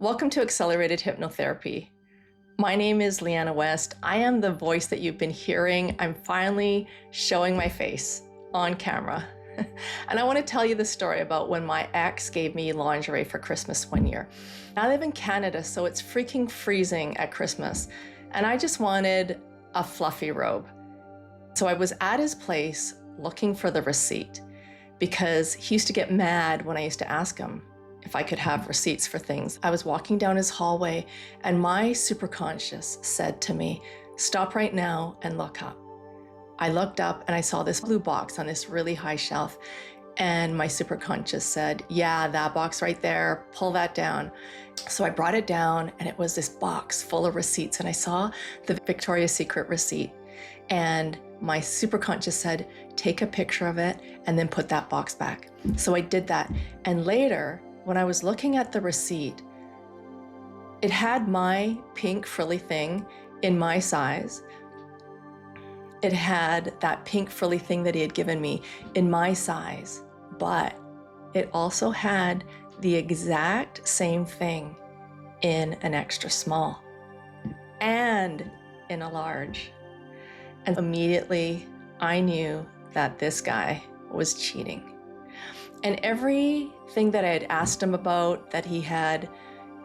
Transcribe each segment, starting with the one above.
Welcome to Accelerated Hypnotherapy. My name is Liana West. I am the voice that you've been hearing. I'm finally showing my face on camera. And I want to tell you the story about when my ex gave me lingerie for Christmas one year. I live in Canada, so it's freaking freezing at Christmas. And I just wanted a fluffy robe. So I was at his place looking for the receipt because he used to get mad when I used to ask him if I could have receipts for things. I was walking down his hallway and my superconscious said to me, "Stop right now and look up." I looked up and I saw this blue box on this really high shelf, and my superconscious said, "Yeah, that box right there, pull that down." So I brought it down and it was this box full of receipts, and I saw the Victoria's Secret receipt, and my superconscious said, "Take a picture of it and then put that box back." So I did that, and later, when I was looking at the receipt, it had my pink frilly thing in my size. It had that pink frilly thing that he had given me in my size, but it also had the exact same thing in an extra small and in a large. And immediately I knew that this guy was cheating. And everything that I had asked him about, that he had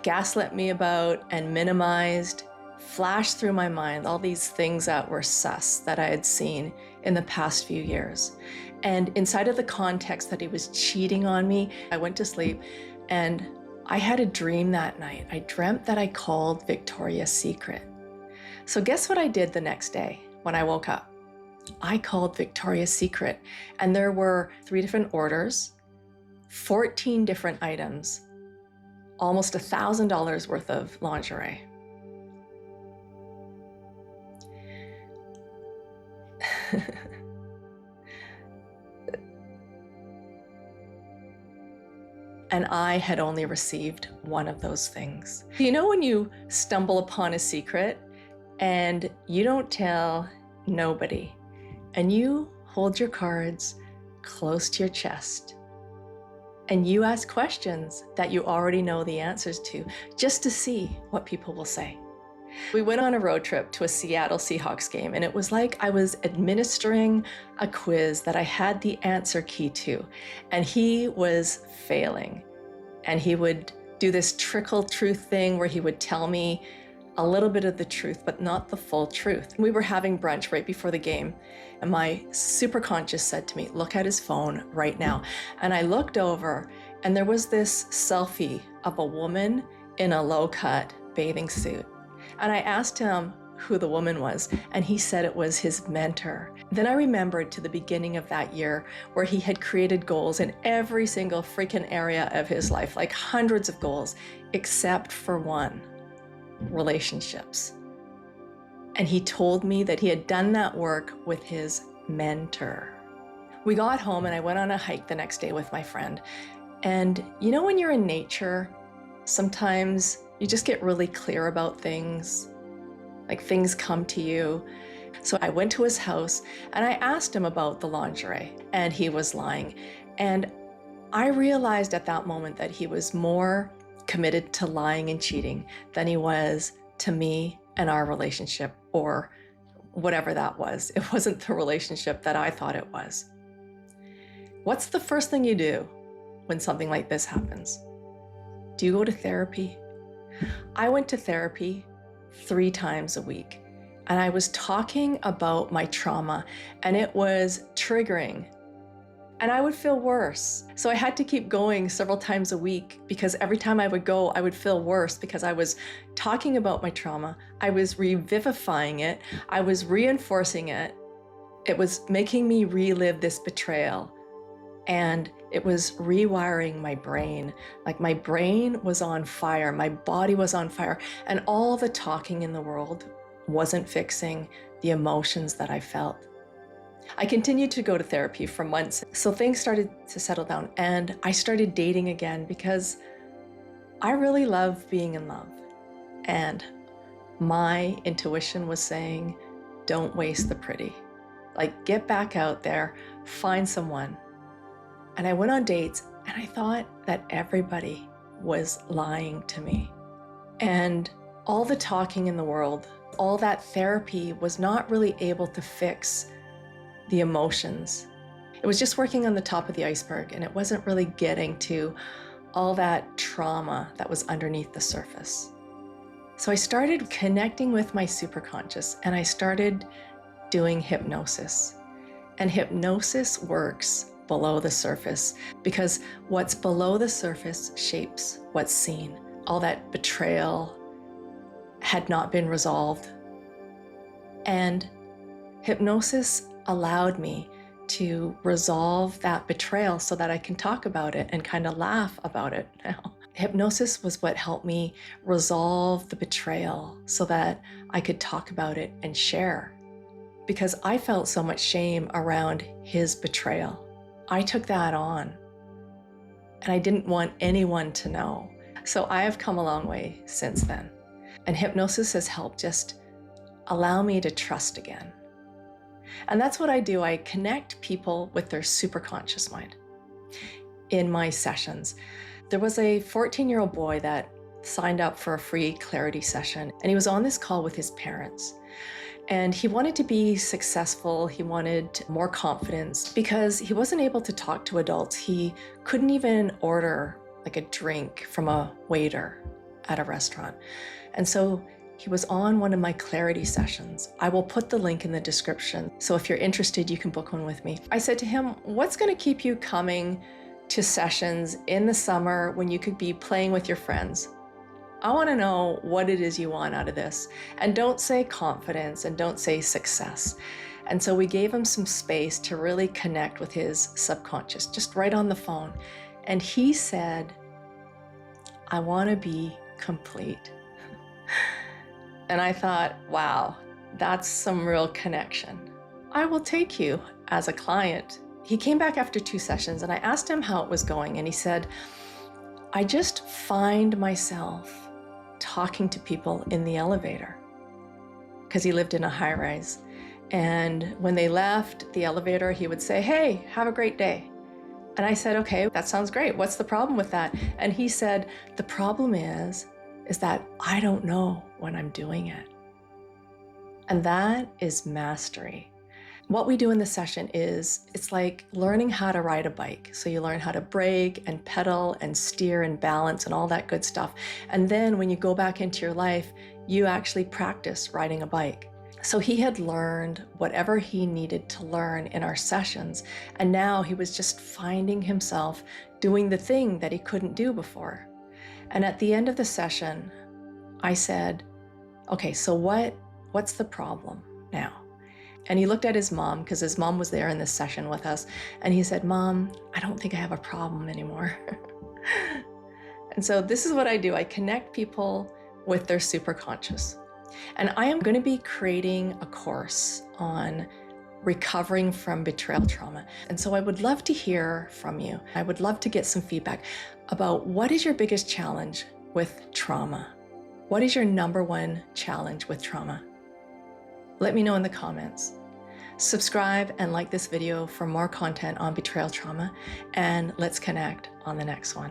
gaslit me about and minimized, flashed through my mind, all these things that were sus that I had seen in the past few years. And inside of the context that he was cheating on me, I went to sleep and I had a dream that night. I dreamt that I called Victoria's Secret. So guess what I did the next day when I woke up? I called Victoria's Secret, and there were 3 different orders, 14 different items, almost $1,000 worth of lingerie. And I had only received one of those things. You know when you stumble upon a secret and you don't tell nobody, and you hold your cards close to your chest, and you ask questions that you already know the answers to, just to see what people will say. We went on a road trip to a Seattle Seahawks game, and it was like I was administering a quiz that I had the answer key to, and he was failing. And he would do this trickle truth thing where he would tell me a little bit of the truth, but not the full truth. We were having brunch right before the game, and my superconscious said to me, "Look at his phone right now." And I looked over, and there was this selfie of a woman in a low-cut bathing suit. And I asked him who the woman was, and he said it was his mentor. Then I remembered to the beginning of that year where he had created goals in every single freaking area of his life, like hundreds of goals, except for one: relationships. And he told me that he had done that work with his mentor. We got home and I went on a hike the next day with my friend. And you know when you're in nature, sometimes you just get really clear about things, like things come to you. So I went to his house and I asked him about the lingerie, and he was lying. And I realized at that moment that he was more committed to lying and cheating than he was to me and our relationship, or whatever that was. It wasn't the relationship that I thought it was. What's the first thing you do when something like this happens? Do you go to therapy? I went to therapy 3 times a week, and I was talking about my trauma, and it was triggering. And I would feel worse. So I had to keep going several times a week, because every time I would go, I would feel worse because I was talking about my trauma. I was revivifying it. I was reinforcing it. It was making me relive this betrayal. And it was rewiring my brain. Like my brain was on fire. My body was on fire. And all the talking in the world wasn't fixing the emotions that I felt. I continued to go to therapy for months, so things started to settle down, and I started dating again because I really love being in love. And my intuition was saying, don't waste the pretty. Like, get back out there, find someone. And I went on dates, and I thought that everybody was lying to me. And all the talking in the world, all that therapy was not really able to fix the emotions. It was just working on the top of the iceberg, and it wasn't really getting to all that trauma that was underneath the surface. So I started connecting with my superconscious, and I started doing hypnosis. And hypnosis works below the surface because what's below the surface shapes what's seen. All that betrayal had not been resolved. And hypnosis allowed me to resolve that betrayal so that I can talk about it and kind of laugh about it now. Hypnosis was what helped me resolve the betrayal so that I could talk about it and share. Because I felt so much shame around his betrayal. I took that on, and I didn't want anyone to know. So I have come a long way since then. And hypnosis has helped just allow me to trust again. And that's what I do. I connect people with their superconscious mind in my sessions. There was a 14-year-old boy that signed up for a free clarity session, and he was on this call with his parents. And he wanted to be successful. He wanted more confidence because he wasn't able to talk to adults. He couldn't even order like a drink from a waiter at a restaurant. And so he was on one of my clarity sessions. I will put the link in the description. So if you're interested, you can book one with me. I said to him, what's going to keep you coming to sessions in the summer when you could be playing with your friends? I want to know what it is you want out of this. And don't say confidence and don't say success. And so we gave him some space to really connect with his subconscious, just right on the phone. And he said, I want to be complete. And I thought, wow, that's some real connection. I will take you as a client. He came back after 2 sessions and I asked him how it was going. And he said, I just find myself talking to people in the elevator, because he lived in a high-rise. And when they left the elevator, he would say, hey, have a great day. And I said, okay, that sounds great. What's the problem with that? And he said, the problem is that I don't know when I'm doing it. And that is mastery. What we do in the session is, it's like learning how to ride a bike. So you learn how to brake and pedal and steer and balance and all that good stuff. And then when you go back into your life, you actually practice riding a bike. So he had learned whatever he needed to learn in our sessions. And now he was just finding himself doing the thing that he couldn't do before. And at the end of the session, I said, okay, so what's the problem now? And he looked at his mom, because his mom was there in this session with us. And he said, Mom, I don't think I have a problem anymore. And so this is what I do. I connect people with their superconscious. And I am going to be creating a course on recovering from betrayal trauma. And so I would love to hear from you. I would love to get some feedback about what is your biggest challenge with trauma? What is your #1 challenge with trauma? Let me know in the comments. Subscribe and like this video for more content on betrayal trauma, and let's connect on the next one.